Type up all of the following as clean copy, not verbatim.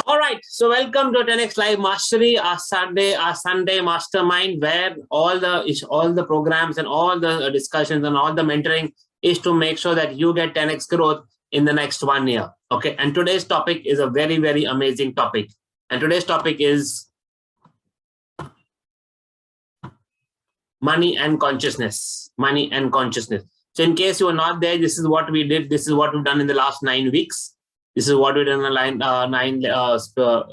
All right, so welcome to 10x Live Mastery, our Sunday mastermind, where all the programs and all the discussions and all the mentoring is to make sure that you get 10x growth in the next 1 year. Okay, and today's topic is a very, very amazing topic. And today's topic is money and consciousness. Money and consciousness. So in case you are not there, this is what we did. This is what we've done in the last 9 weeks. This is what we did in the nine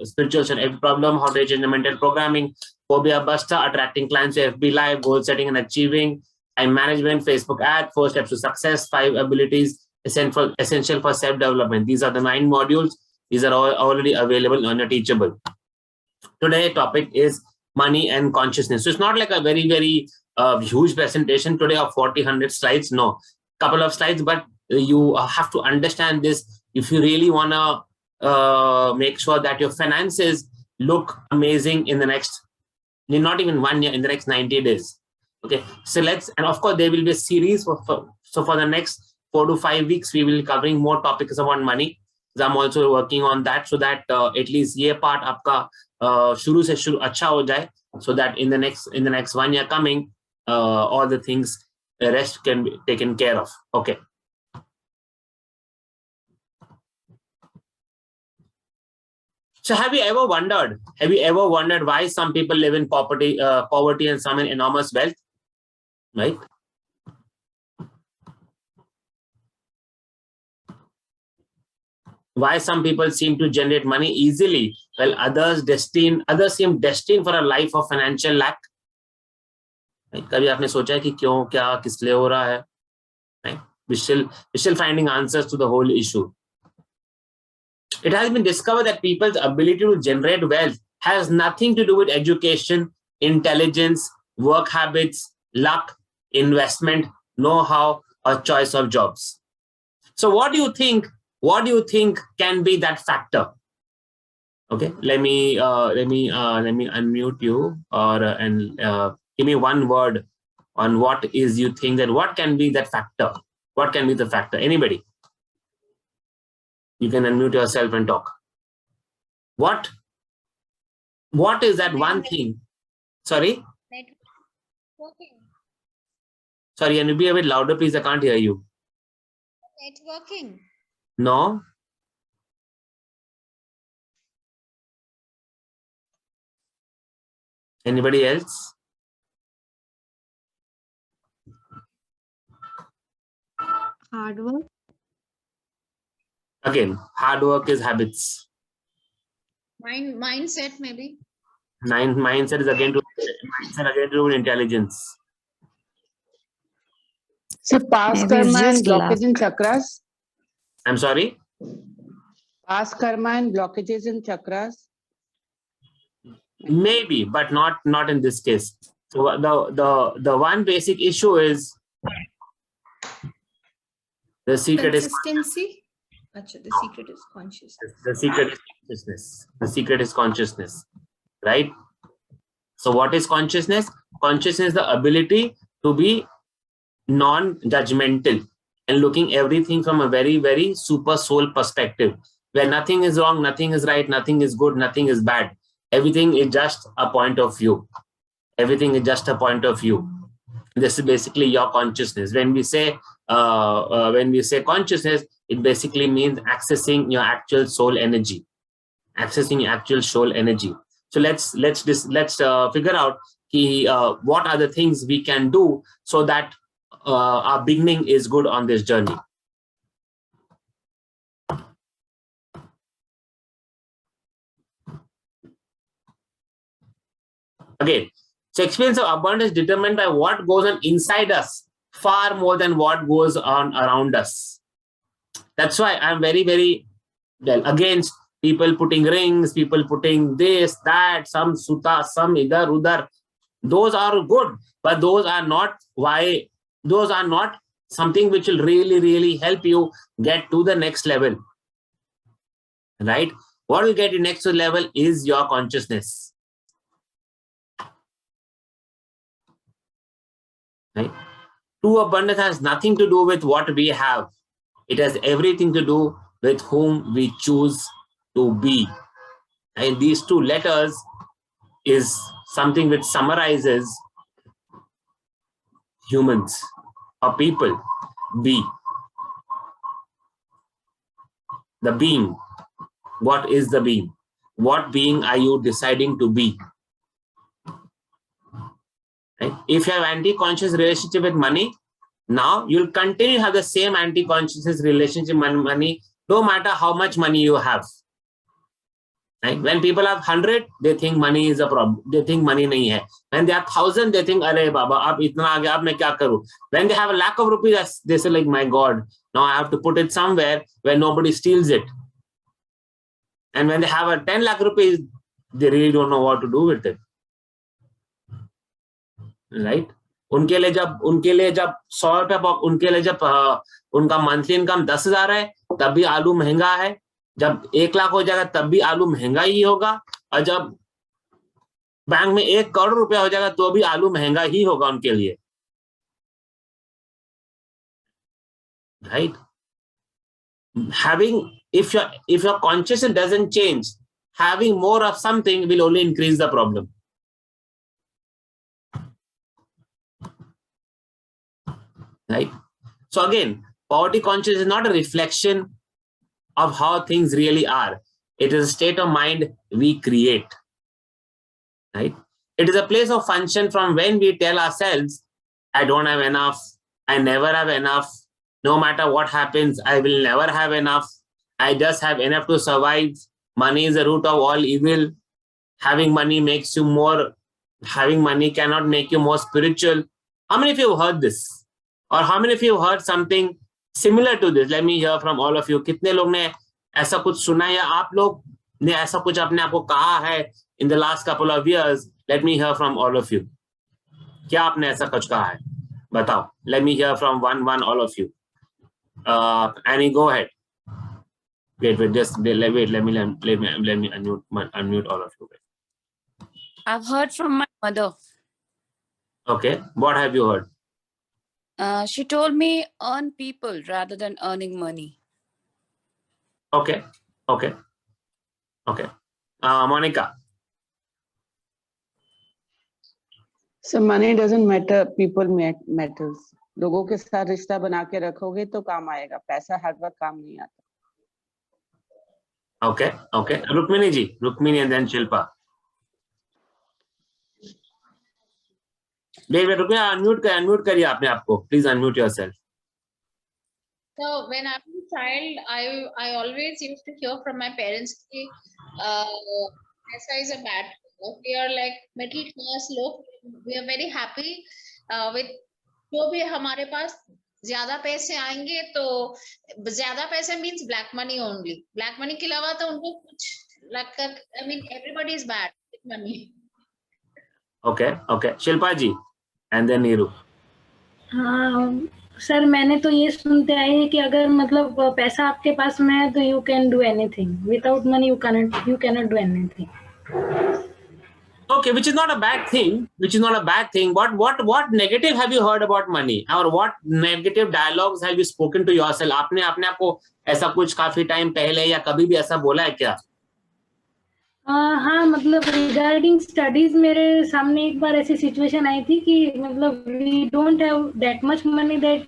spiritual and every problem, how to change the mental programming, phobia buster, attracting clients to FB Live, goal setting and achieving, time management, Facebook ad, 4 steps to success, 5 abilities essential for self-development. These are the 9 modules. These are all already available on your Teachable. Today's topic is money and consciousness. So it's not like a very, very huge presentation today of 100 slides. No, couple of slides, but you have to understand this if you really want to make sure that your finances look amazing in the next, not even 1 year, in the next 90 days. Okay, so and of course there will be a series so for the next 4 to 5 weeks we will be covering more topics about money. I'm also working on that so that at least ये part आपका शुरू से शुरू अच्छा हो जाए, so that in the next 1 year coming all the things, the rest can be taken care of. Okay. So have you ever wondered why some people live in poverty and some in enormous wealth, right? Why some people seem to generate money easily while others seem destined for a life of financial lack? कभी आपने सोचा है कि क्यों, क्या, किस लिए हो रहा है? We're still finding answers to the whole issue. It has been discovered that people's ability to generate wealth has nothing to do with education, intelligence, work habits, luck, investment, know-how, or choice of jobs. So what do you think can be that factor? Okay, let me unmute you and give me one word on what is you think that what can be that factor? What can be the factor? Anybody? You can unmute yourself and talk. What is that one thing? Sorry? Networking. Sorry, can you be a bit louder, please? I can't hear you. Networking. No. Anybody else? Hard work. Again, hard work is habits. Mindset maybe. Mindset is again to do with intelligence. So past karma and blockage in chakras. I'm sorry? Past karma and blockages in chakras. Maybe, but not in this case. So the one basic issue is the secret consistency. The secret is consciousness. The secret is consciousness. The secret is consciousness, right? So what is consciousness? Consciousness is the ability to be non-judgmental and looking everything from a very, very super soul perspective, where nothing is wrong, nothing is right, nothing is good, nothing is bad. Everything is just a point of view. Everything is just a point of view. This is basically your consciousness. When we say consciousness, it basically means accessing your actual soul energy. Accessing your actual soul energy. So let's figure out what are the things we can do so that our beginning is good on this journey. Again, so experience of abundance is determined by what goes on inside us far more than what goes on around us. That's why I'm very, very against people putting rings, people putting this, that, some suta, some idhar, udhar. Those are good, but those are not something which will really, really help you get to the next level. Right? What will get you next to level is your consciousness. Right? True abundance has nothing to do with what we have. It has everything to do with whom we choose to be. And these two letters is something which summarizes humans or people. B. The being. What is the being? What being are you deciding to be? Right? If you have anti-conscious relationship with money, now you'll continue to have the same anti-conscious relationship with money, no matter how much money you have. Right? When people have 100, they think money is a problem. They think money nahi hai. When they have 1,000, they think, "Arey Baba, ab itna aa gaya, ab main kya karu?" When they have a lakh of rupees, they say like, "My God, now I have to put it somewhere where nobody steals it." And when they have a 10 lakh rupees, they really don't know what to do with it. Right? उनके लिए जब 100 रुपए, उनके लिए जब उनका monthly income 10,000 है, तब भी आलू महंगा है. जब 1 लाख हो जाएगा तब भी आलू महंगा ही होगा. और जब बैंक में 1 करोड़ रुपया हो जाएगा तो भी आलू महंगा ही होगा उनके लिए. Right? If your consciousness doesn't change, having more of something will only increase the problem. Right? So again, poverty consciousness is not a reflection of how things really are. It is a state of mind we create. Right? It is a place of function from when we tell ourselves, I don't have enough, I never have enough, no matter what happens, I will never have enough, I just have enough to survive, money is the root of all evil, having money makes you more, having money cannot make you more spiritual. How many of you have heard this? Or how many of you have heard something similar to this? Let me hear from all of you. कितने लोग ने ऐसा कुछ सुना या आप लोग ने ऐसा कुछ अपने आप को कहा है in the last couple of years? Let me hear from all of you. क्या आपने ऐसा कुछ कहा है? बताओ. Let me hear from one all of you. Annie, go ahead. Wait. Let me unmute all of you. I've heard from my mother. Okay. What have you heard? She told me earn people rather than earning money. Okay. Monica. So money doesn't matter, people matters. लोगों के साथ रिश्ता बना के रखोगे तो काम आएगा, पैसा हर वक्त काम नहीं आता. Okay. Rukmini and then Shilpa. Wait, unmute करिए आपने आपको. Please unmute yourself. So when I was a child, I always used to hear from my parents कि paisa is a bad thing. We are like middle class लोग. We are very happy with जो भी हमारे पास ज्यादा पैसे आएंगे तो ज्यादा पैसे means black money only. Black money के अलावा तो उनको कुछ लगता, I mean everybody is bad with money. Okay. Shilpa ji and then Neeru. हाँ सर, मैंने तो ये सुनते आए हैं कि अगर मतलब पैसा आपके पास में है तो you can do anything. Without money you cannot do anything. Okay, which is not a bad thing. What negative have you heard about money? Or what negative dialogues have you spoken to yourself? आपने अपने आप को ऐसा कुछ काफी time पहले या कभी भी ऐसा बोला है क्या? हाँ मतलब रिगार्डिंग स्टडीज मेरे सामने एक बार ऐसी सिचुएशन आई थी कि मतलब we don't have that much money that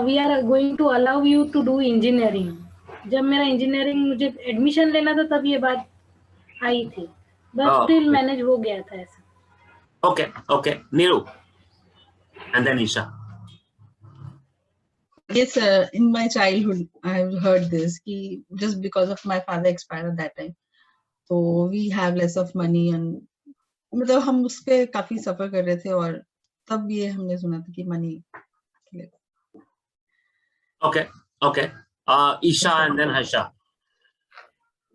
we are going to allow you to do engineering. जब मेरा इंजीनियरिंग मुझे एडमिशन लेना था तब ये बात आई थी, बट स्टिल मैनेज हो गया था ऐसा. Okay. Neeru and then Isha. Yes, in my childhood, I've heard this. Just because of my father expired at that time, so we have less of money and मतलब हम उस पे काफी सफर कर रहे थे और तब ये हमने सुना था कि money. Okay. Isha and then Harsha.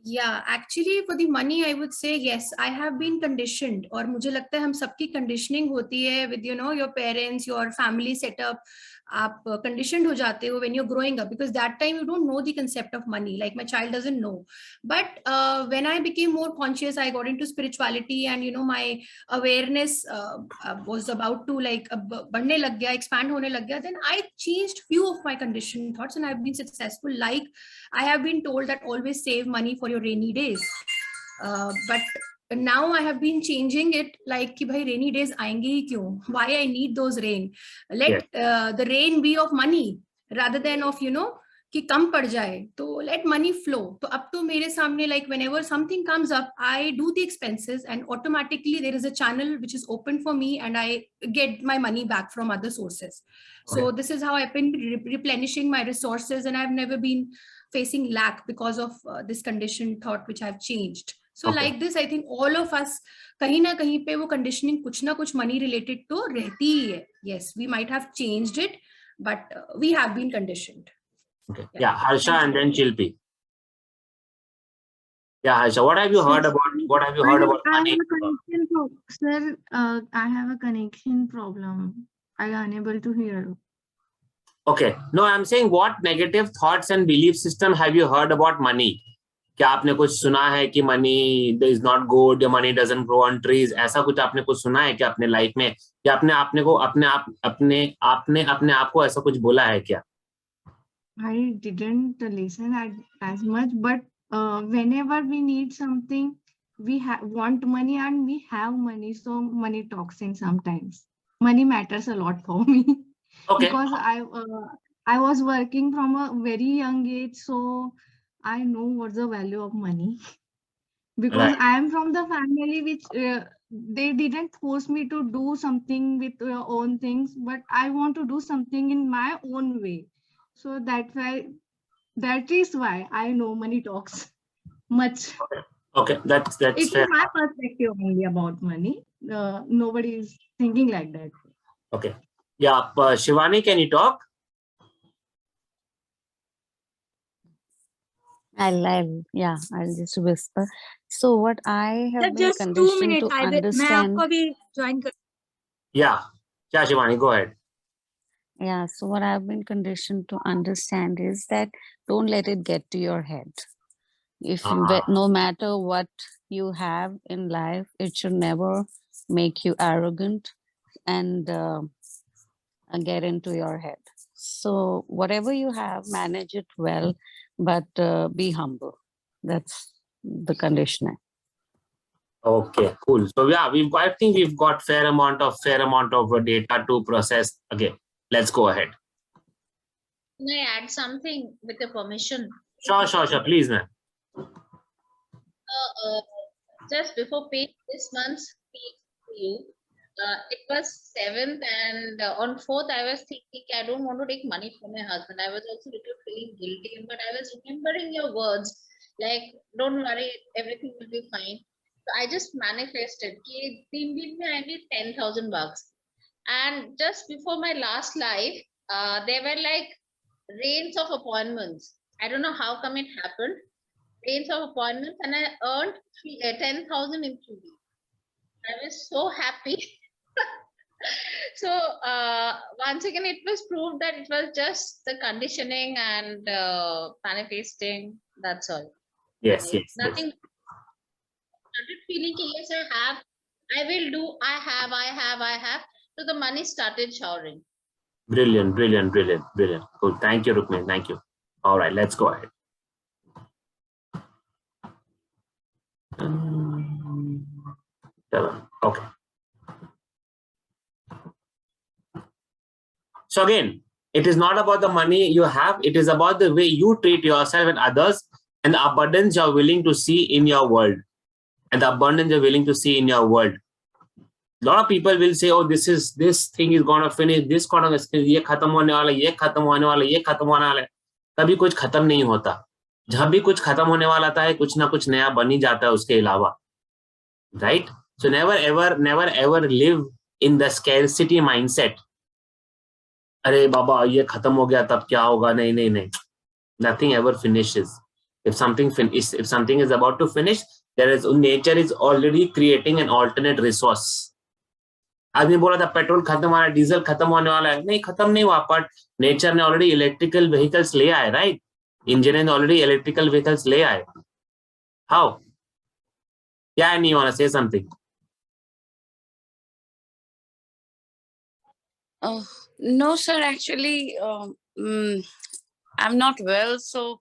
Yeah, actually for the money I would say yes, I have been conditioned. और मुझे लगता है हम सबकी conditioning होती है with your parents, your family setup. आप conditioned हो जाते हो when you're growing up, because that time you don't know the concept of money, like my child doesn't know. But when I became more conscious, I got into spirituality and my awareness was about to like बढ़ने लग गया, expand होने लग गया, then I changed few of my conditioned thoughts and I've been successful. Like I have been told that always save money for your rainy days. but now I have been changing it like कि भाई rainy days आएंगे ही क्यों? Why I need those rain? Let the rain be of money rather than of कि कम पड़ जाए. तो let money flow. तो अब तो मेरे सामने like whenever something comes up, I do the expenses and automatically there is a channel which is open for me and I get my money back from other sources. So this is how I've been replenishing my resources and I've never been facing lack because of this conditioned thought which I've changed. So like this, I think all of us, कहीं ना कहीं पे वो conditioning कुछ ना कुछ money related तो रहती ही है. Yes, we might have changed it, but we have been conditioned. Okay. Yeah, Harsha and then Chilpi. Yeah, Harsha, what have you heard about money? Sir, I have a connection problem. I am unable to hear. Okay. No, I'm saying what negative thoughts and belief system have you heard about money? क्या आपने कुछ सुना है कि money is not good, money doesn't grow on trees? ऐसा कुछ आपने कुछ सुना है क्या अपने लाइफ में? या अपने आप को ऐसा कुछ बोला है क्या? I didn't listen as much, but whenever we need something, we want money and we have money. So money talks in sometimes. Money matters a lot for me. Okay. Because I was working from a very young age, so I know what's the value of money. Because I am from the family which they didn't force me to do something with your own things, but I want to do something in my own way. So that is why I know money talks much. Okay, that's It's fair. my perspective only about money. Nobody is thinking like that. Okay. Yeah, Shivani, can you talk? I'll just whisper. So what I have been just 2 conditioned minutes. to मैं understand. आपको भी join कर. Yeah, Shivani, go ahead. Yeah, so what I've been conditioned to understand is that don't let it get to your head. If no matter what you have in life, it should never make you arrogant and get into your head. So whatever you have, manage it well, but be humble. That's the conditioning. Okay, cool. So yeah, I think we've got fair amount of data to process. Okay, let's go ahead. Can I add something with your permission? Sure, please, ma'am. Just before paying this month's fee to you, it was 7th and on 4th I was thinking I don't want to take money from my husband. I was also little feeling guilty, but I was remembering your words like, don't worry, everything will be fine. So I just manifested कि 3 दिन में I need 10,000 bucks. And just before my last life, there were like rains of appointments. I don't know how come it happened. Rains of appointments, and I earned 10,000 in 2 weeks. I was so happy. So once again, it was proved that it was just the conditioning and manifesting. That's all. Yes. Nothing. Started feeling yes, I have, I will do, I have. So the money started showering. Brilliant. Cool. Thank you, Rukmini. Thank you. All right, let's go ahead. Okay. So again, it is not about the money you have. It is about the way you treat yourself and others and the abundance you're willing to see in your world. A lot of people will say, oh, this thing is going to finish, this going to finish, ye khatam hone wala, ye khatam hone wala, ye khatam hone wala. कभी कुछ खत्म नहीं होता. जब भी कुछ खत्म होने वाला था, कुछ ना कुछ नया बन ही जाता है उसके अलावा. Right? So never ever live in the scarcity mindset. अरे बाबा ये खत्म हो गया तब क्या होगा? नहीं. Nothing ever finishes. If something is about to finish, nature is already creating an alternate resource. आदमी बोला था पेट्रोल खत्म होने वाला है, डीजल खत्म होने वाला है. नहीं, खत्म नहीं हुआ, पर नेचर ने ऑलरेडी इलेक्ट्रिकल व्हीकल्स ले आए, राइट? इंजीनियर ने ऑलरेडी इलेक्ट्रिकल व्हीकल्स ले आए. हाउ? क्या नहीं want to say something? No, sir. Actually, I'm not well. So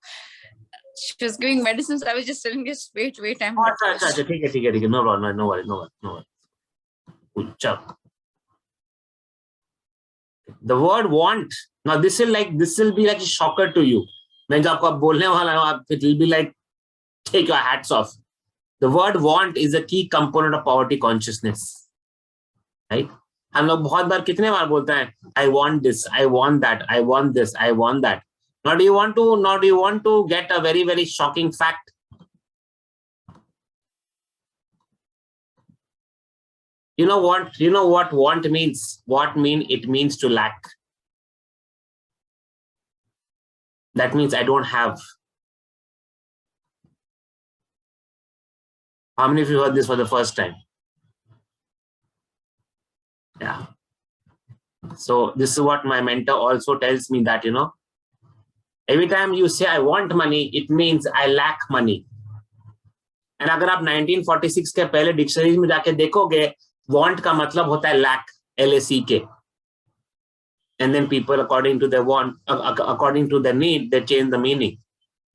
She was giving medicines. I was just telling her, wait, I'm अच्छा, ठीक है, no problem, no worry. चलो. The word want. Now this will be like a shocker to you. मैं जो आपको बोलने वाला हूँ, it will be like take your hats off. The word want is a key component of poverty consciousness, right? हम लोग बहुत बार कितने बार बोलते हैं I want this, I want that, I want this, I want that. Now do you want to get a very, very shocking fact? You know what want means? It means to lack. That means I don't have. How many of you heard this for the first time? Yeah. So this is what my mentor also tells me, that, every time you say I want money, it means I lack money. And अगर आप 1946 के पहले dictionary में जाके देखोगे, want का मतलब होता है lack, LACK. And then people, according to their want, according to their need, they change the meaning.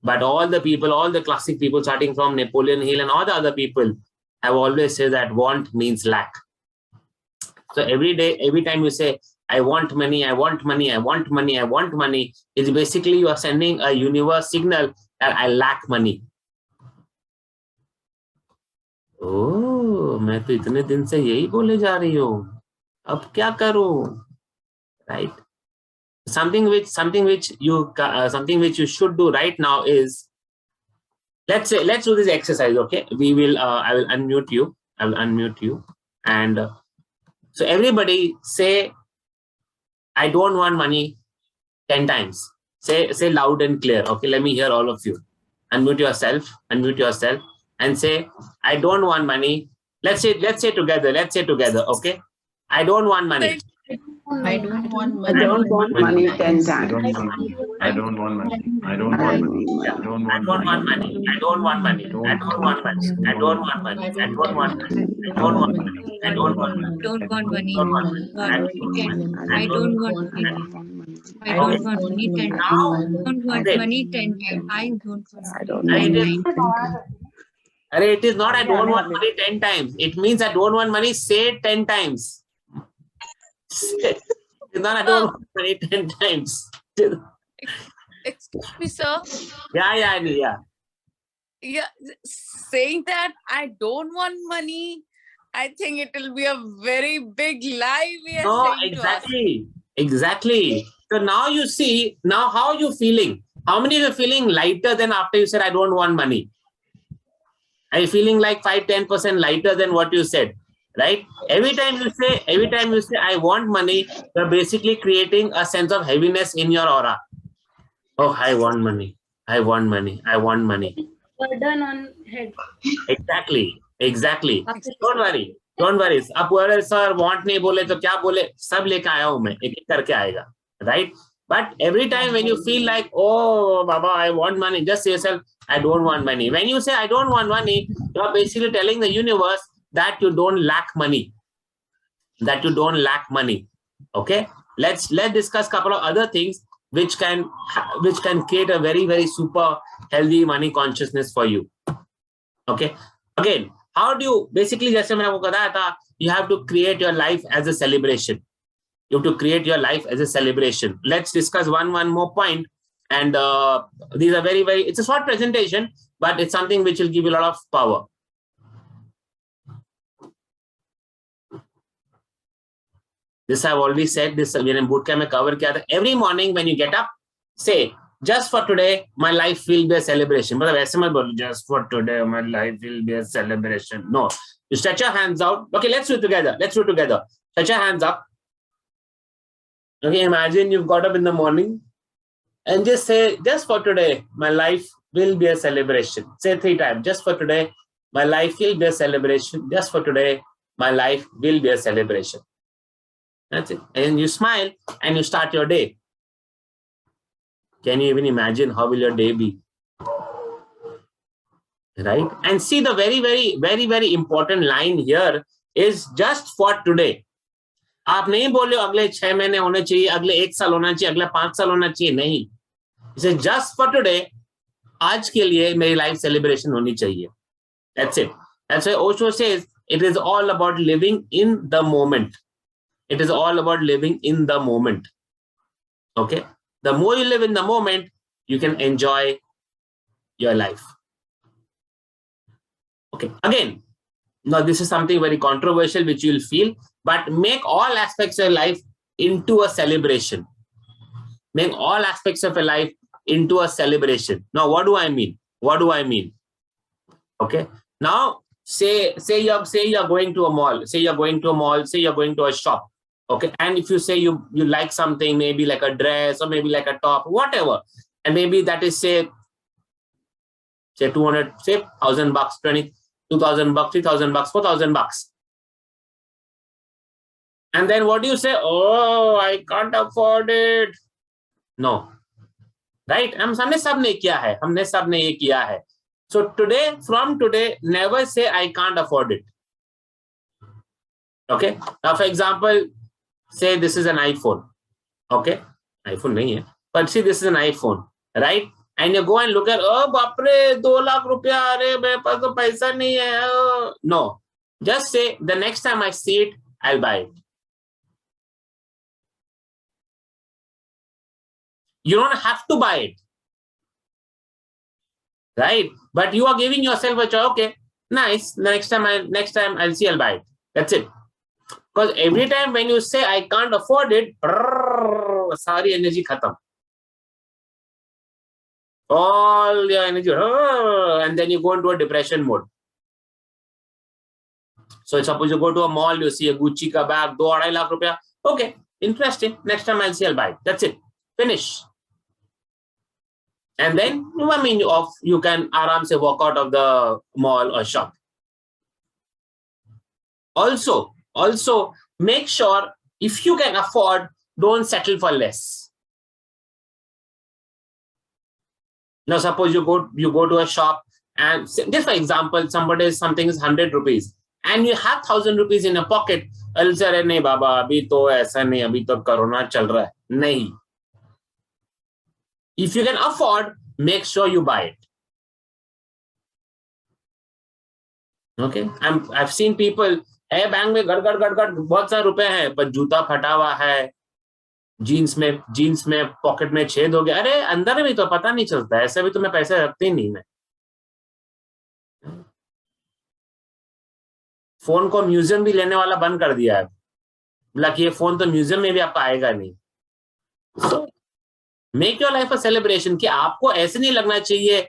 But all the classic people, starting from Napoleon Hill and all the other people, have always said that want means lack. So every time you say, I want money, I want money, I want money, I want money, it's basically you are sending a universe signal that I lack money. Oh, मैं तो इतने दिन से यही बोले जा रही हूँ, अब क्या करूँ? Right? Something which you should do right now is, let's do this exercise, okay? I will unmute you, and so everybody say, I don't want money 10 times. Say loud and clear. Okay, let me hear all of you. Unmute yourself, and say, I don't want money. Let's say together. Okay, I don't want money. I don't want money. I don't want money 10 times. I don't want money. I don't want money. I don't want money. I don't want money. I don't want money. I don't want money. I don't want money. I don't want money. I don't want money. Don't want money. I don't want money. I don't want money 10 times. I don't want money 10 times. I don't want money 10 times. It is not I don't want money 10 times. It means I don't want money, say 10 times. It's not I don't want money 10 times. Excuse me, sir. Yeah. Yeah, saying that I don't want money, I think it will be a very big lie we are No, saying to us. Exactly. So now you see, now how are you feeling? How many of you are feeling lighter than after you said I don't want money? Are you feeling like 5-10% lighter than what you said? Right? Every time you say I want money, you're basically creating a sense of heaviness in your aura. Oh, I want money. I want money. I want money. Burden on head. Exactly. Don't worry. अब पूरे sir want नहीं बोले तो क्या बोले? सब लेके आया हूँ मैं, एक करके आएगा. Right? But every time when you feel like, oh, Baba, I want money, just say yourself, I don't want money. When you say I don't want money, you are basically telling the universe that you don't lack money. Okay? Let's discuss a couple of other things which can create a very, very super healthy money consciousness for you. Okay? Again, how do you basically, जैसे मैंने आपको बताया था, you have to create your life as a celebration. Let's discuss one more point. And these are very, very, it's a short presentation, but it's something which will give you a lot of power. This I've already said, this when in bootcamp mein cover kiya tha. Every morning when you get up, say, just for today, my life will be a celebration. But aise mat bolo, just for today, my life will be a celebration. No, you stretch your hands out. Okay, let's do it together. Stretch your hands up. Okay, imagine you've got up in the morning and just say, just for today, my life will be a celebration. Say 3 times, just for today, my life will be a celebration. Just for today, my life will be a celebration. That's it. And you smile and you start your day. Can you even imagine how will your day be? Right? And see, the very, very, very, very important line here is just for today. आप नहीं बोले अगले 6 महीने होने चाहिए, अगले 1 साल होना चाहिए, अगले 5 साल होना चाहिए, नहीं. He says just for today, आज के लिए मेरी लाइफ सेलिब्रेशन होनी चाहिए. That's it. That's why Osho says it is all about living in the moment. It is all about living in the moment. Okay? The more you live in the moment, you can enjoy your life. Okay. Again, now this is something very controversial which you'll feel, but make all aspects of life into a celebration. Make all aspects of your life into a celebration. Now, what do I mean? What do I mean? Okay. Now, say you're going to a mall. Say you're going to a mall. Say you're going to a shop. Okay. And if you say you like something, maybe like a dress or maybe like a top, whatever, and maybe that is say 200, say $1,000, 2,000 bucks, 3,000 bucks, 4,000 bucks. And then what do you say? Oh, I can't afford it. No. Right? हमने सबने किया है. हमने सबने ये किया है. So today, from today, never say I can't afford it. Okay. Now, for example, say this is an iPhone. Okay. iPhone nahi hai. But see, this is an iPhone. Right? And you go and look at, oh, bapre, 2 lakh rupiya, are, mere paas to paisa nahi hai. Oh. No. Just say, the next time I see it, I'll buy it. You don't have to buy it. Right? But you are giving yourself a choice. Okay, nice. Next time I'll see, I'll buy it. That's it. Because every time when you say I can't afford it, sari energy khatam. All your energy, and then you go into a depression mode. So suppose you go to a mall, you see a Gucci ka bag, 2-2.5 lakh rupiya. Okay, interesting. Next time I'll see, I'll buy it. That's it. Finish. And then, you can aram se walk out of the mall or shop. Also, make sure if you can afford, don't settle for less. Now, suppose you go to a shop and just for example, something is 100 rupees and you have 1,000 rupees in your pocket. I'll say, "Nahi baba, abhi to aisa nahi, abhi to corona chal raha hai." Nahi. If you can afford, make sure you buy it. Okay, I've seen people, hey, bank में गड़ बहुत सारे रुपए हैं, पर जूता फटा हुआ है, जीन्स में पॉकेट में छेद हो गया. अरे अंदर में तो पता नहीं चलता, ऐसे भी तो मैं पैसे रखती नहीं. मैं फोन को म्यूजियम भी लेने वाला बंद कर दिया है. बोला कि ये फोन तो म्यूजियम में भी आपका आएगा नहीं. So, make your life a celebration कि आपको ऐसे नहीं लगना चाहिए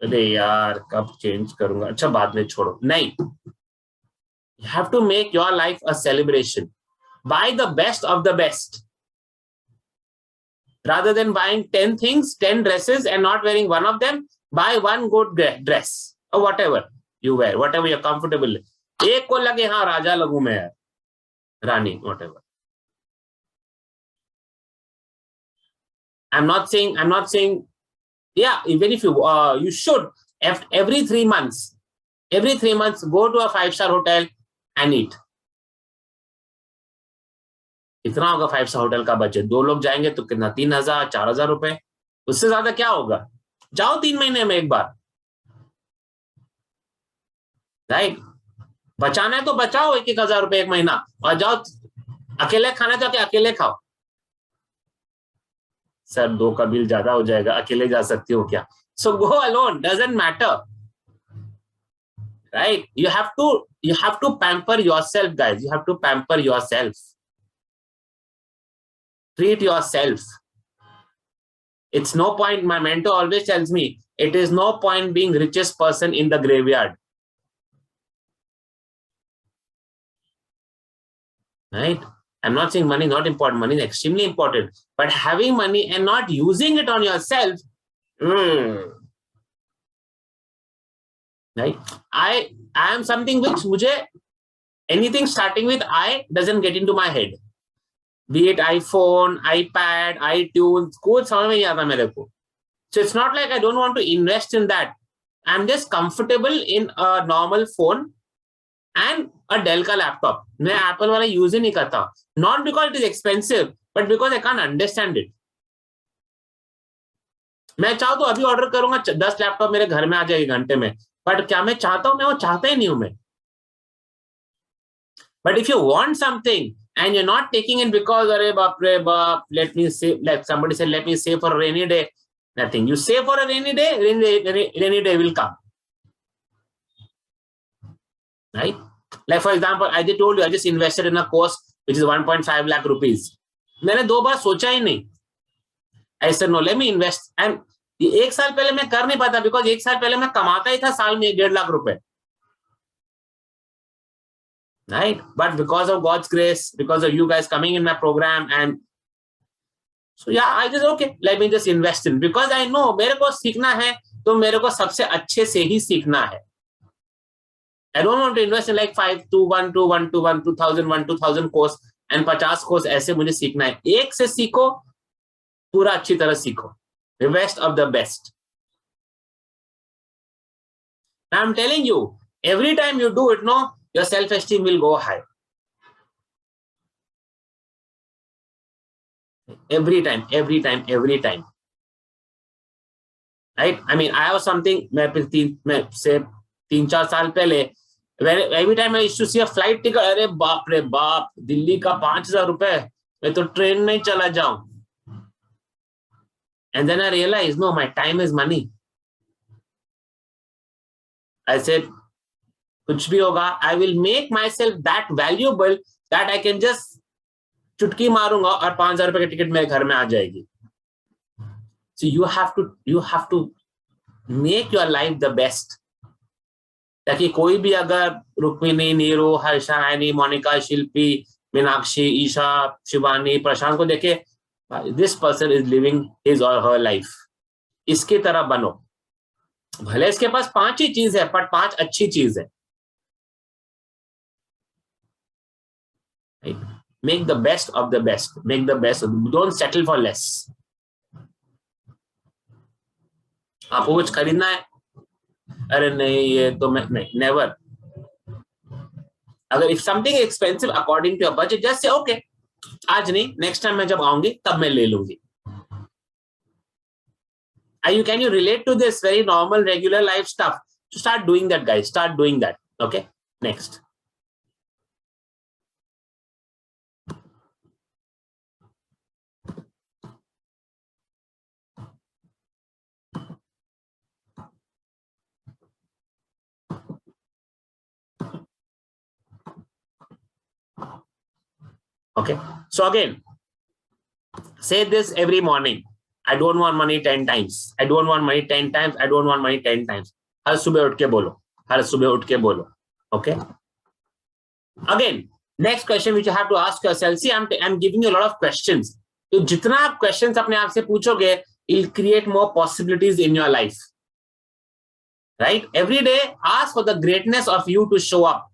अरे यार कब चेंज करूंगा, अच्छा बाद में छोड़ो. नहीं, you have to make your life a celebration. Buy the best of the best. Rather than buying 10 things, 10 dresses and not wearing one of them, buy one good dress or whatever you wear, whatever you're comfortable with. एक को लगे हाँ राजा लगूं मैं, रानी, whatever. I'm not saying, yeah, even if you should, every 3 months, go to a 5-star hotel and eat. इतना होगा 5-star hotel का budget. 2 लोग जाएंगे तो कितना, 3,000 4,000 रुपए. उससे ज्यादा क्या होगा? जाओ 3 महीने में एक बार. राइट? बचाना है तो बचाओ 1,000 रुपए एक महीना, और जाओ अकेले खाना तो अकेले खाओ. सर 2 का बिल ज्यादा हो जाएगा, अकेले जा सकती हो क्या? So go alone, doesn't matter. Right? You have to pamper yourself, guys. You have to pamper yourself. Treat yourself. It's no point, my mentor always tells me, it is no point being richest person in the graveyard. Right? I'm not saying money is not important. Money is extremely important. But having money and not using it on yourself, right? I am something which anything starting with I doesn't get into my head. Be it iPhone, iPad, iTunes, कुछ समझ में नहीं आता मेरे को. So it's not like I don't want to invest in that. I'm just comfortable in a normal phone and a Dell का laptop. मैं Apple वाला use ही नहीं करता. Not because it is expensive, but because I can't understand it. मैं चाहूँ तो अभी order करूंगा, 10 लैपटॉप मेरे घर में आ जाएगी घंटे में, बट क्या मैं चाहता हूँ? मैं वो चाहता ही नहीं हूं मैं. But if you want something and you're not taking it because अरे बाप रे बाप, let me save, like somebody said, let me save for a rainy day. Nothing. You save for a rainy day, rainy day will come. Right? Like for example, I just told you, I just invested in a course which is 1.5 lakh rupees. मैंने 2 बार सोचा ही नहीं. I said no, let me invest. And 1 साल पहले मैं कर नहीं पाता because 1 साल पहले मैं कमाता ही था साल में 1.5 लाख रुपए. Right? But because of God's grace, because of you guys coming in my program, and so yeah, I just okay, let me just invest in, because I know मेरे को सीखना है तो मेरे को सबसे अच्छे से ही सीखना है. I don't want to invest in like 5 to 1 to 1 to 1 2000 course and 50 course. ऐसे मुझे सीखना है. एक से सीखो, पूरा अच्छी तरह सीखो. The best of the best. Now I'm telling you, every time you do it, no, your self-esteem will go high. Every time. Right? I mean, I have something, मैं से 3-4 साल पहले, every time I used to see a flight ticket, अरे बाप रे बाप, दिल्ली का 5,000 रुपए, मैं तो ट्रेन में चला जाऊं. And then I realized, no, my time is money. I said, कुछ भी होगा, I will make myself that valuable that I can just चुटकी मारूंगा और 5,000 रुपए की टिकट मेरे घर में आ जाएगी. So you have to make your life the best. ताकि कोई भी अगर रुक्मिणी, नीरू, हर्षा, एनी, मोनिका, शिल्पी, मीनाक्षी, ईशा, शिवानी, प्रशांत को देखे, this person is living his or her life. इसकी तरह बनो. भले इसके पास 5 ही चीज है, पर 5 अच्छी चीज है. Make the best of the best. Make the best. Don't settle for less. आपको कुछ खरीदना है, अरे नहीं ये तो मैं नहीं, never. अगर if something is expensive according to your budget, just say okay, आज नहीं, next time मैं जब आऊंगी तब मैं ले लूंगी. Can you relate to this very normal regular life stuff? So start doing that, guys. Start doing that. Okay, next. Okay, so again, say this every morning. I don't want money 10 times. I don't want money 10 times. I don't want money 10 times. हर सुबह उठ के बोलो. हर सुबह उठ के बोलो. Okay. Again, next question which you have to ask yourself. See, I'm giving you a lot of questions. तो जितना आप questions अपने आप से पूछोगे, it'll create more possibilities in your life. Right? Every day, ask for the greatness of you to show up.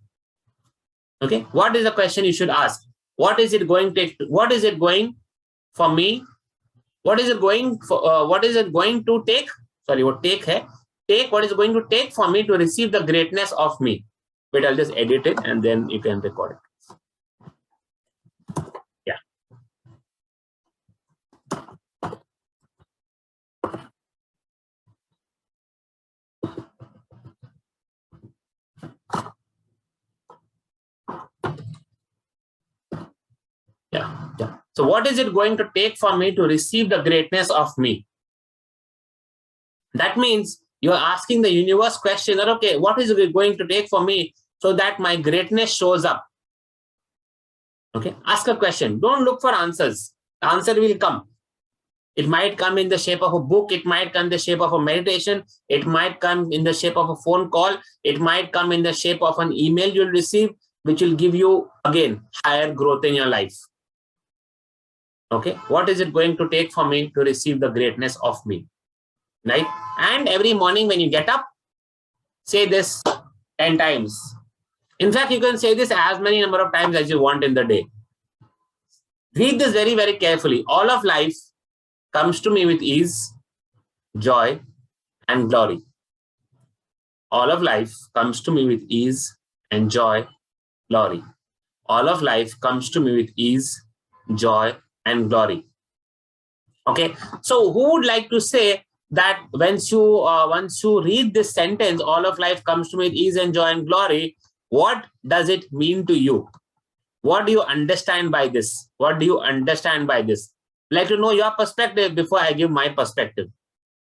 Okay. What is the question you should ask? What is it going to? What is it going for me? What is it going for? What is it going to take? Sorry, what take hai? Take what is going to take for me to receive the greatness of me. But I'll just edit it and then you can record it. Yeah. Yeah. So what is it going to take for me to receive the greatness of me? That means you're asking the universe question that, okay, what is it going to take for me so that my greatness shows up? Okay, ask a question. Don't look for answers. The answer will come. It might come in the shape of a book. It might come in the shape of a meditation. It might come in the shape of a phone call. It might come in the shape of an email you'll receive, which will give you, again, higher growth in your life. Okay, what is it going to take for me to receive the greatness of me? Right? And every morning when you get up, say this 10 times. In fact, you can say this as many number of times as you want in the day. Read this very, very carefully. All of life comes to me with ease, joy, and glory. All of life comes to me with ease and joy, glory. All of life comes to me with ease, joy, and glory. Okay, so who would like to say that once you read this sentence, all of life comes to me with ease and joy and glory, what does it mean to you? What do you understand by this? What do you understand by this? I'd like to know your perspective before I give my perspective.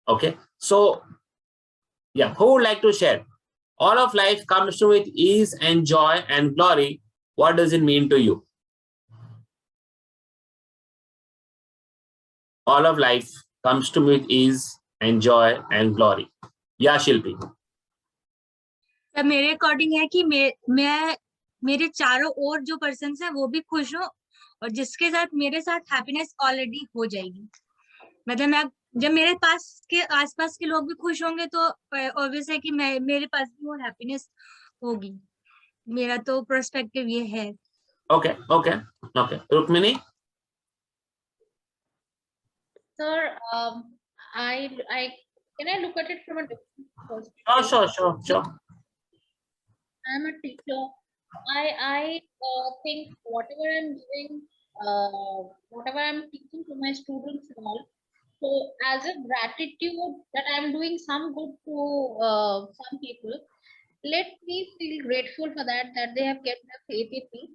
Okay, so yeah, who would like to share? All of life comes to with ease and joy and glory. What does it mean to you? All of life comes to me with ease and joy and glory. Yeah, Shilpi. मेरे according है कि मैं मेरे चारों ओर जो persons हैं वो भी खुश हो और जिसके साथ मेरे साथ हैप्पीनेस ऑलरेडी हो जाएगी. मतलब मैं जब मेरे पास के आसपास के लोग भी खुश होंगे तो ऑब्वियस है कि मेरे पास भी वो हैप्पीनेस होगी. मेरा तो पर्सपेक्टिव ये है. Okay. Rukmini? Sir, can I look at it from a different perspective? Sure. I'm a teacher. I think whatever I'm doing, whatever I'm teaching to my students and all, so as a gratitude that I'm doing some good to some people, let me feel grateful for that they have kept their faith in me,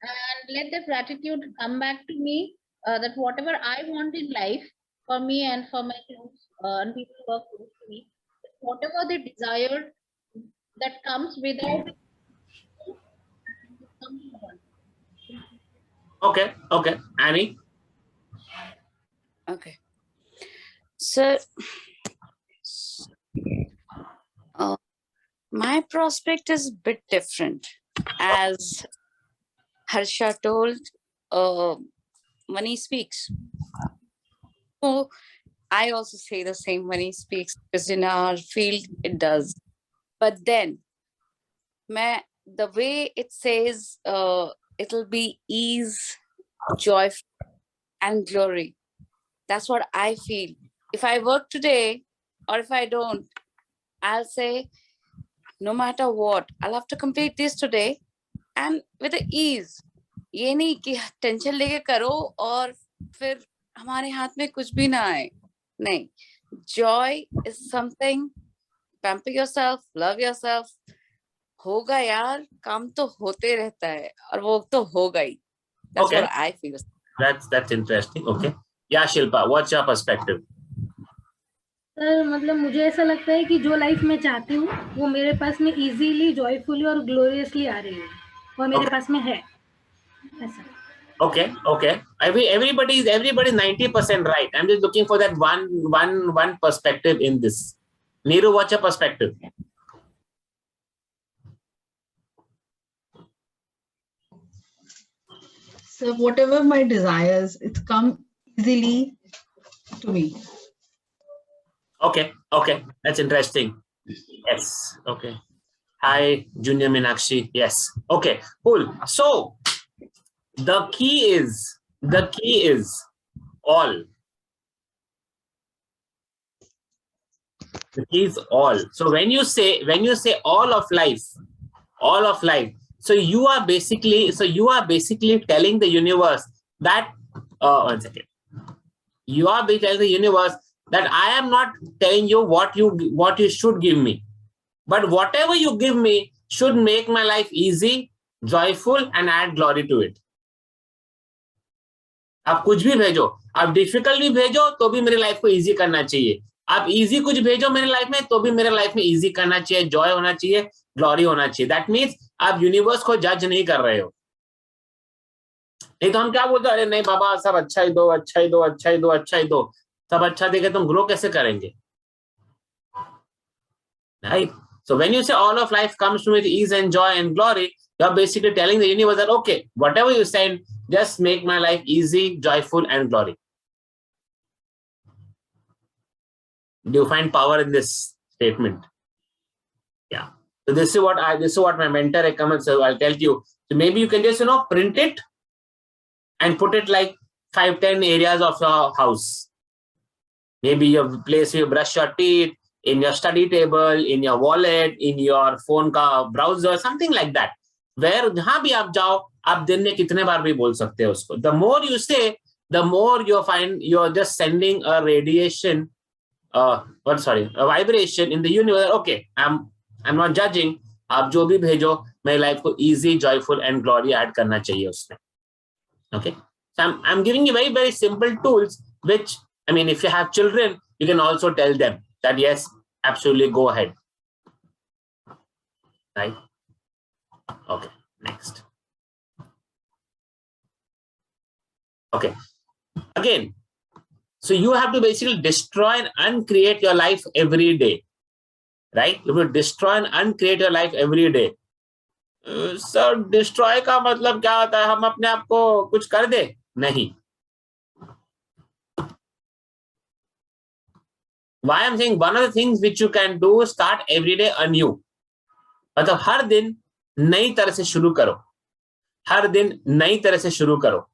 and let the gratitude come back to me, that whatever I want in life for me and for my close and people who are close to me, whatever they desire, that comes without. Okay. Annie? Okay. So, my prospect is a bit different. As Harsha told, money speaks. So, I also say the same, money speaks, because in our field, it does. But then, the way it says, it'll be ease, joy, and glory. That's what I feel. If I work today or if I don't, I'll say, no matter what, I'll have to complete this today and with the ease. ये नहीं कि tension लेके करो और फिर हमारे हाथ में कुछ भी ना आए. नहीं. Joy is something. Pamper yourself, love yourself. होगा यार, काम तो होते रहता है और वो तो होगा ही. That's what I feel. That's interesting. Okay. Yeah, Shilpa, what's your perspective? Sir मतलब मुझे ऐसा लगता है कि जो लाइफ मैं चाहती हूँ वो मेरे पास में इजीली, जॉयफुली और ग्लोरियसली आ रही है और मेरे पास में है ऐसा. Okay. Everybody is 90% right. I'm just looking for that one perspective in this. Neeru, what's your perspective? So whatever my desires, it's come easily to me. Okay. That's interesting. Yes. Okay. Hi, Junior Meenakshi. Yes. Okay, cool. So the key is all. The key is all. So when you say all of life, so you are basically telling the universe that one second. You are telling the universe that I am not telling you what you should give me, but whatever you give me should make my life easy, joyful, and add glory to it. आप कुछ भी भेजो, आप difficult भी भेजो तो भी मेरी लाइफ को इजी करना चाहिए. आप इजी कुछ भेजो मेरे लाइफ में तो भी मेरे लाइफ में इजी करना चाहिए, जॉय होना चाहिए, ग्लोरी होना चाहिए. दैट मीन्स आप यूनिवर्स को जज नहीं कर रहे हो. नहीं तो हम क्या बोलते हैं, अरे नहीं बाबा सब अच्छा ही दो, सब अच्छा देके तुम ग्रो कैसे करेंगे? Right? So when you say all of life comes to me with ease and joy and glory, you're basically telling the universe that, okay, whatever you send, just make my life easy, joyful, and glory. Do you find power in this statement? Yeah. So this is what my mentor recommends. So I'll tell you. So maybe you can just print it and put it like 5-10 areas of your house. Maybe your place where you brush your teeth, in your study table, in your wallet, in your phone ka browser, something like that. Where जहाँ भी आप जाओ, आप दिन में कितने बार भी बोल सकते हो उसको. The more you say, the more you find you're just sending a radiation a vibration in the universe. Okay, I'm not judging. आप जो भी भेजो मेरी लाइफ को easy, joyful and glory add करना चाहिए उसमें. Okay, so I'm giving you very simple tools, which, I mean, if you have children, you can also tell them that yes, absolutely go ahead. Right? Okay, next. Okay, again, so you have to basically destroy and uncreate your life every day, right? You will destroy and uncreate your life every day. So destroy का मतलब क्या होता है? हम अपने आप को कुछ कर दे? नहीं. Why I'm saying one of the things which you can do is start every day anew. मतलब हर दिन नई तरह से शुरू करो. हर दिन नई तरह से शुरू करो.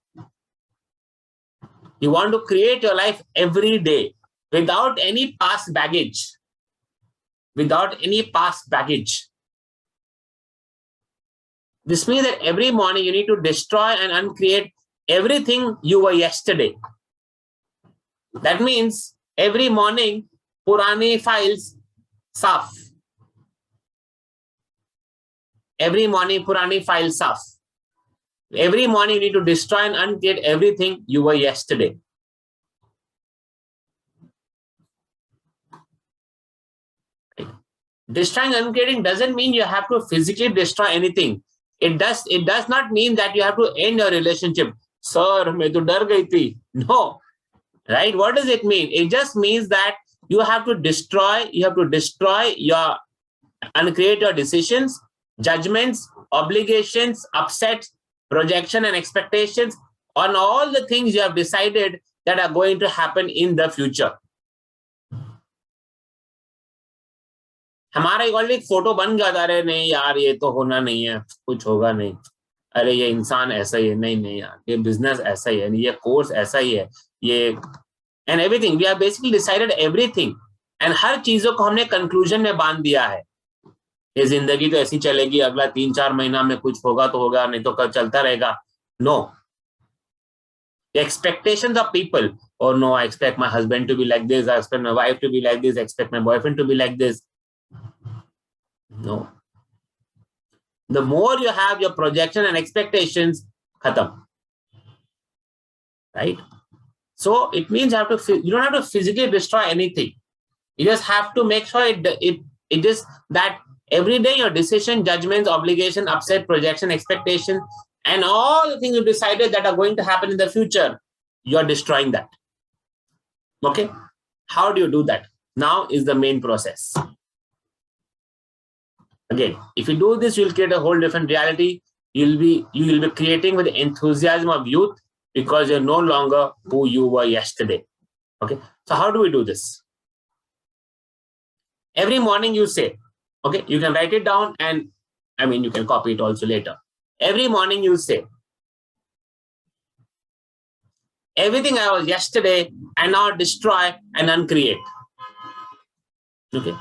You want to create your life every day without any past baggage. Without any past baggage. This means that every morning you need to destroy and uncreate everything you were yesterday. That means every morning, purani files saaf. Every morning, purani files saaf. Every morning you need to destroy and uncreate everything you were yesterday. Destroying and uncreating doesn't mean you have to physically destroy anything. It does not mean that you have to end your relationship. Sir, main to dar gayi thi. No. Right? What does it mean? It just means that you have to destroy your and create your decisions, judgments, obligations, upsets, projection and expectations on all the things you have decided that are going to happen in the future. हमारा already photo बन गया था, अरे नहीं यार ये तो होना नहीं है, कुछ होगा नहीं, अरे ये इंसान ऐसा ही है, नहीं यार ये बिजनेस ऐसा ही है, ये कोर्स ऐसा ही है, ये and everything we have basically decided everything and हर चीजों को हमने कंक्लूजन में बांध दिया है. ये जिंदगी तो ऐसी चलेगी, अगला 3-4 महीना में कुछ होगा तो होगा, नहीं तो कल चलता रहेगा. No. The expectations of people, oh no, I expect my husband to be like this, I expect my wife to be like this, I expect my boyfriend to be like this. No. The more you have your projection and expectations, khatam. Right? So it means you don't have to physically destroy anything. You just have to make sure it is that every day your decision, judgments, obligation, upset, projection, expectation, and all the things you decided that are going to happen in the future, you're destroying that. Okay? How do you do that? Now is the main process. Again, if you do this, you'll create a whole different reality. You will be creating with the enthusiasm of youth because you're no longer who you were yesterday. Okay. So how do we do this? Every morning you say, okay, you can write it down and I mean, you can copy it also later. Every morning you say, everything I was yesterday, I now destroy and uncreate. Okay.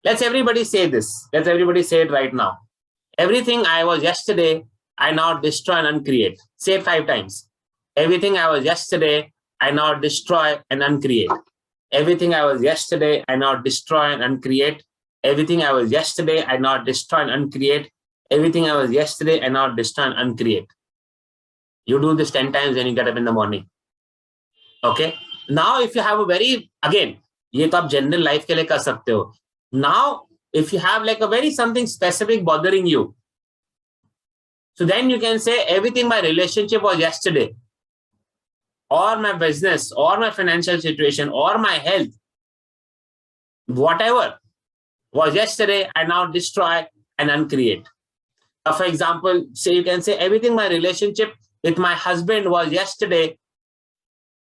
Let's everybody say this. Let's everybody say it right now. Everything I was yesterday, I now destroy and uncreate. Say it 5 times. Everything I was yesterday, I now destroy and uncreate. Everything I was yesterday, I now destroy and uncreate. Everything I was yesterday, I now destroy and uncreate. Everything I was yesterday, I now destroy and uncreate. You do this 10 times when you get up in the morning. Okay. Now, if you have a again, ये तो आप general life के लिए कर सकते हो. Now, if you have like a very something specific bothering you, so then you can say everything my relationship was yesterday, or my business, or my financial situation, or my health, whatever was yesterday, I now destroy and uncreate. For example, say you can say everything my relationship with my husband was yesterday,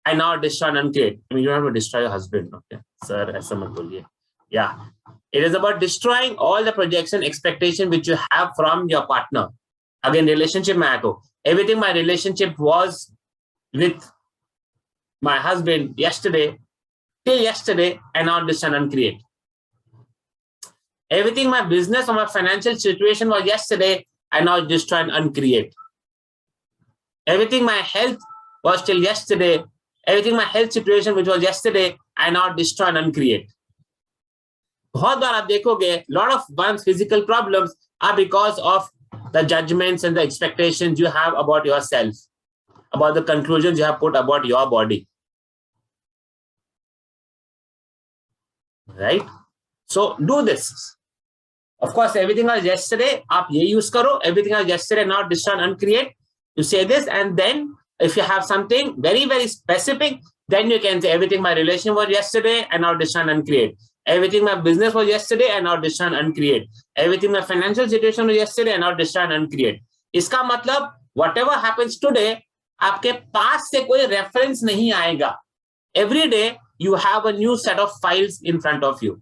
I now destroy and uncreate. I mean, you don't have to destroy your husband. Okay, sir, aisa mat boliye. Yeah. It is about destroying all the projection, expectation which you have from your partner. Again, relationship mein aato. Everything my relationship was with my husband yesterday, till yesterday, I now destroy and uncreate. Everything my business or my financial situation was yesterday, I now destroy and uncreate. Everything my health was till yesterday, Everything my health situation which was yesterday, I now destroy and uncreate. बहुत बार आप देखोगे, lot of one's physical problems are because of the judgments and the expectations you have about yourself, about the conclusions you have put about your body. Right? So do this. Of course, everything was yesterday, aap ye use karo, everything was yesterday, now destroy and uncreate. You say this, and then if you have something very, very specific, then you can say everything my relation was yesterday and now destroy and uncreate. Everything my business was yesterday and now destroy and uncreate. Everything my financial situation was yesterday and now destroy and uncreate. इसका मतलब whatever happens today, आपके पास से कोई reference नहीं आएगा. Every day you have a new set of files in front of you.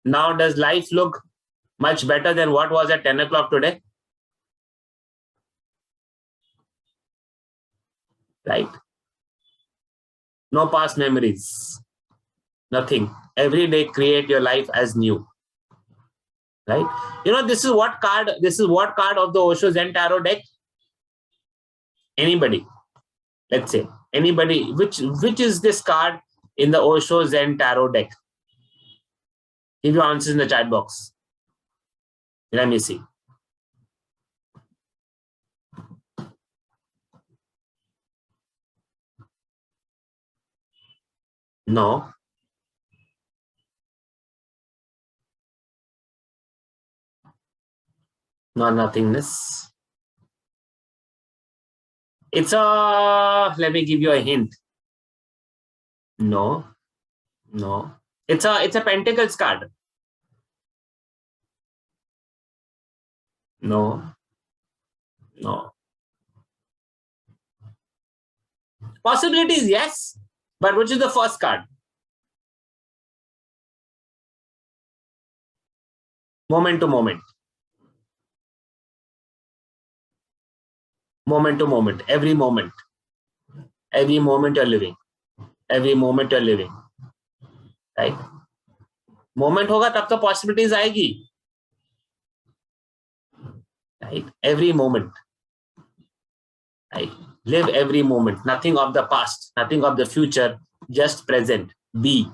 Now does life look much better than what was at 10 o'clock today? Right? No past memories. Nothing. Every day create your life as new. Right? You know, this is what card of the Osho Zen Tarot deck? Anybody. Let's say. Anybody. Which is this card in the Osho Zen Tarot deck? Give your answers in the chat box. Let me see. No. Not nothingness. It's a, let me give you a hint. No. No. It's a Pentacles card. No. No. Possibilities, yes. But which is the first card? Moment to moment. Moment to moment. Every moment. Every moment you're living. Every moment you're living. Right? Moment होगा तब तो possibilities आएगी. Right? Every moment. Right? Live every moment. Nothing of the past. Nothing of the future. Just present. Be.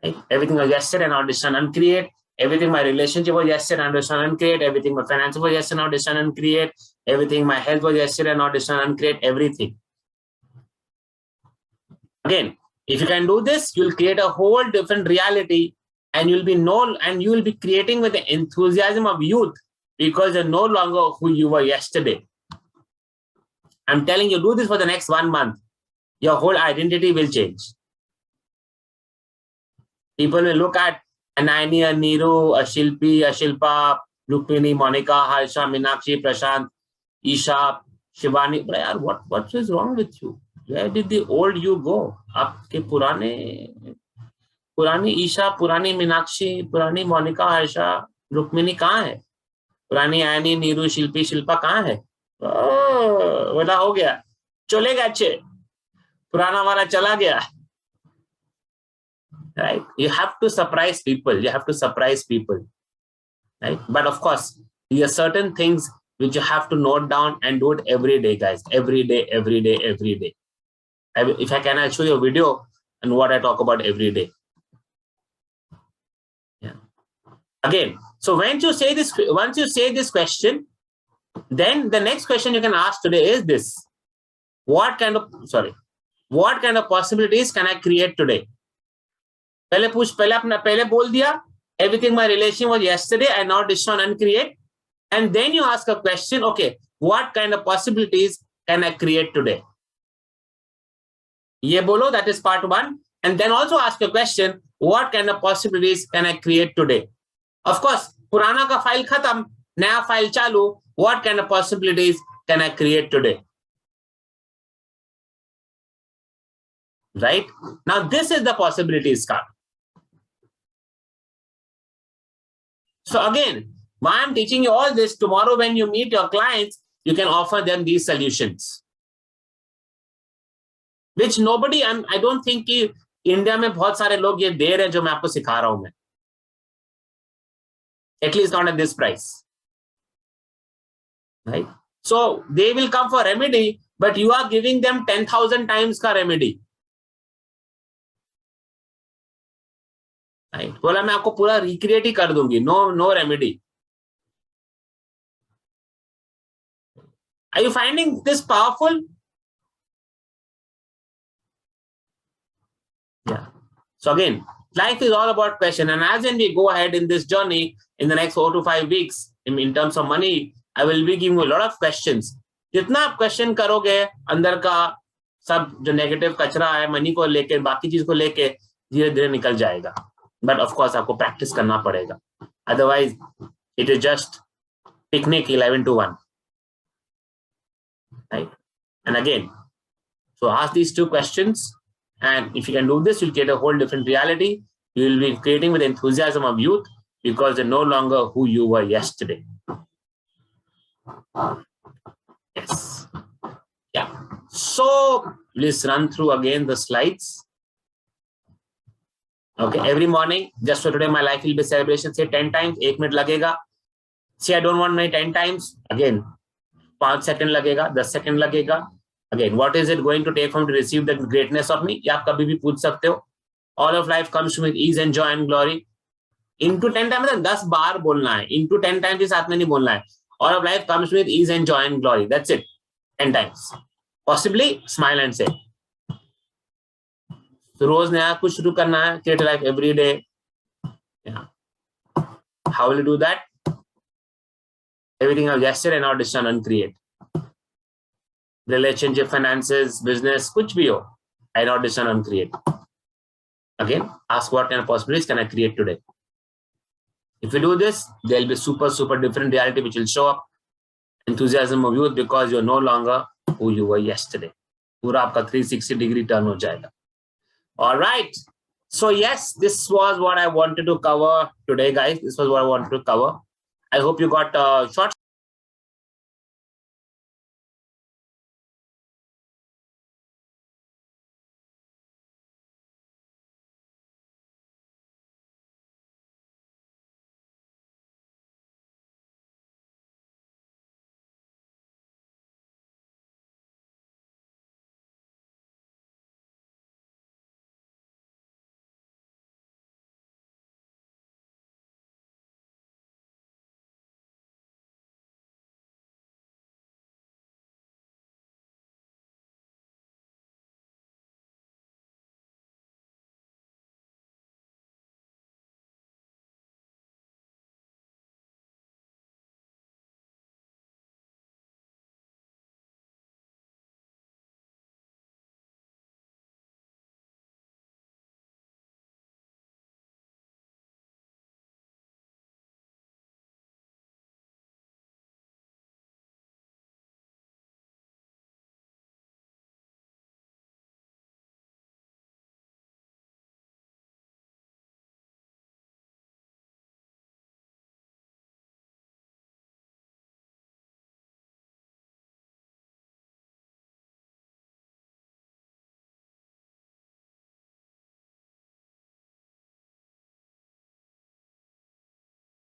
Right? Everything was yesterday and now destroy and create. Everything my relationship was yesterday and destroy and create. Everything my finance was yesterday and now destroy and create. Everything my health was yesterday and now destroy and create. Everything. Again, if you can do this, you'll create a whole different reality, and you'll be creating with the enthusiasm of youth, because you're no longer who you were yesterday. I'm telling you, do this for the next 1 month. Your whole identity will change. People will look at a Naini, a Neeru, a Shilpi, a Shilpa, Rukmini, Monica, Harsha, Meenakshi, Prashant, Isha, Shivani. But yaar, what is wrong with you? Where did the old you go? आपके पुरानी ईशा, पुरानी मीनाक्षी, पुरानी मोनिका, हर्षा, रुक्मिणी कहाँ है? पुरानी आयनी, नीरू, शिल्पी, शिल्पा कहाँ है? बोला हो गया, चलेगा अच्छे, पुराना वाला चला गया. Right? You have to surprise people. You have to surprise people. Right? But of course, there are certain things which you have to note down and do it every day, guys. Every day, every day, every day. If I can, I'll show you a video and what I talk about every day. Yeah. Again, so once you say this question, then the next question you can ask today is this: what kind of possibilities can I create today? पहले बोल दिया, everything my relation was yesterday, I now destroy and create. And then you ask a question, okay, what kind of possibilities can I create today? Ye bolo, that is part 1. And then also ask a question, what kind of possibilities can I create today? Of course, purana ka file khatam, naya file chalu, what kind of possibilities can I create today? Right? Now, this is the possibilities card. So again, why I'm teaching you all this, tomorrow when you meet your clients, you can offer them these solutions. Which nobody, I don't think कि India में बहुत सारे लोग ये दे रहे हैं जो मैं आपको सिखा रहा हूं मैं. At least not at this price. right? So they will come for remedy, but you are giving them 10,000 times का remedy. Right? बोला मैं आपको पूरा recreate ही कर दूंगी, no remedy. Are you finding this powerful? Yeah. So again, life is all about question, and as when we go ahead in this journey in the next 4 to 5 weeks, in terms of money, I will be giving you a lot of questions. जितना आप question करोगे अंदर का सब जो negative कचरा है money को लेके बाकी चीज को लेके धीरे धीरे निकल जाएगा, बट ऑफ कोर्स आपको प्रैक्टिस करना पड़ेगा, otherwise it is just picnic 11 to 1, right? And again, so ask these 2 questions, and if you can do this, you'll get a whole different reality. You will be creating with enthusiasm of youth, because you're no longer who you were yesterday. Yes. Yeah. So let's run through again the slides. Okay. Every morning, just for today, my life will be celebration. Say 10 times. 1 minute लगेगा. See, I don't want my 10 times. Again, 5 seconds लगेगा. 10 seconds लगेगा. Again, what is it going to take from to receive the greatness of me? ये आप कभी भी पूछ सकते हो. All of life comes with ease and joy and glory. Into 10 times मतलब 10 बार बोलना है. Into 10 times के साथ में नहीं बोलना है. All of life comes with ease and joy and glory. That's it. 10 times. Possibly smile and say. So रोज नया कुछ शुरू करना है. Create life every day. Yeah. How will you do that? Everything I've yesterday now decision and create. Relationship, finances, business, कुछ भी हो. I now decision and create. Again, ask what kind of possibilities can I create today? If you do this, there'll be super different reality which will show up. Enthusiasm of youth, because you're no longer who you were yesterday. पूरा आपका 360-degree turn हो जाएगा. All right. So yes, this was what I wanted to cover today, guys. This was what I wanted to cover. I hope you got short